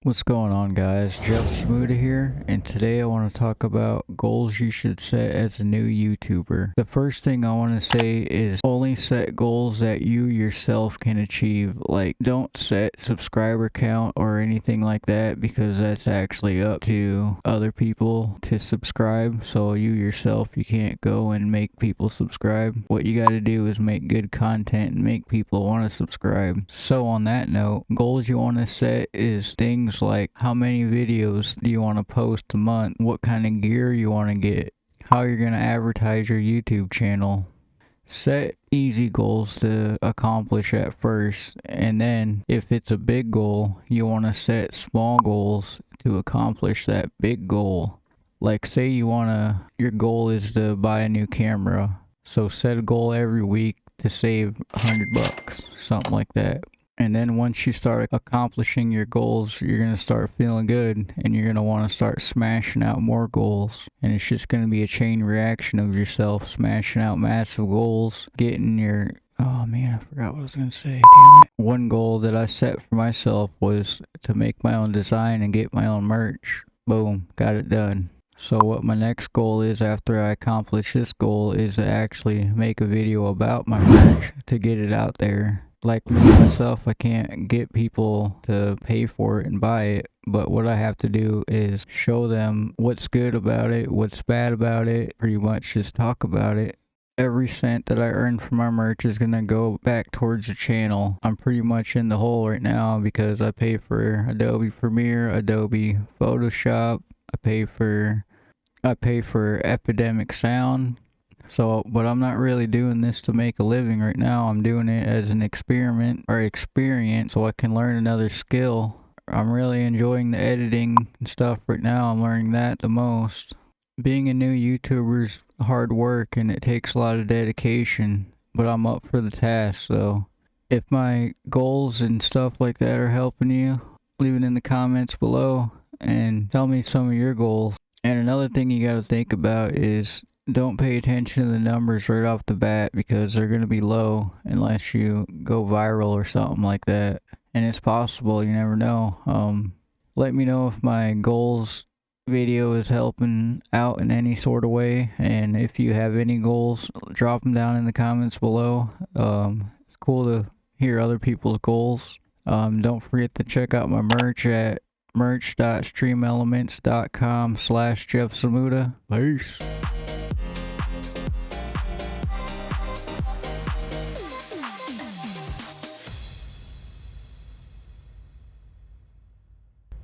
What's going on, guys? Jeff Smuda here, and today I want to talk about goals you should set as a new YouTuber. The first thing I want to say is only set goals that you yourself can achieve. Like, don't set subscriber count or anything like that, because that's actually up to other people to subscribe. So you yourself, you can't go and make people subscribe. What you got to do is make good content and make people want to subscribe. So on that note, goals you want to set is things like how many videos do you want to post a month, what kind of gear you want to get, how you're going to advertise your YouTube channel. Set easy goals to accomplish at first, and then if it's a big goal, you want to set small goals to accomplish that big goal. Like, say your goal is to buy a new camera, so set a goal every week to save $100, something like that. And then once you start accomplishing your goals, you're going to start feeling good, and you're going to want to start smashing out more goals. And it's just going to be a chain reaction of yourself smashing out massive goals, getting your... Oh man, I forgot what I was going to say. Damn it. One goal that I set for myself was to make my own design and get my own merch. Boom, got it done. So what my next goal is after I accomplish this goal is to actually make a video about my merch to get it out there. Like me myself, I can't get people to pay for it and buy it, but what I have to do is show them what's good about it, what's bad about it, pretty much just talk about it. Every cent that I earn from my merch is going to go back towards the channel. I'm pretty much in the hole right now because I pay for Adobe Premiere, Adobe Photoshop, I pay for Epidemic Sound. So, but I'm not really doing this to make a living right now. I'm doing it as an experiment or experience so I can learn another skill. I'm really enjoying the editing and stuff right now. I'm learning that the most. Being a new YouTuber is hard work and it takes a lot of dedication, but I'm up for the task. So if my goals and stuff like that are helping you, leave it in the comments below and tell me some of your goals. And another thing you got to think about is don't pay attention to the numbers right off the bat, because they're going to be low unless you go viral or something like that. And it's possible, you never know. Let me know if my goals video is helping out in any sort of way. And if you have any goals, drop them down in the comments below. It's cool to hear other people's goals. Don't forget to check out my merch at merch.streamelements.com/Jeff Smuda. Peace.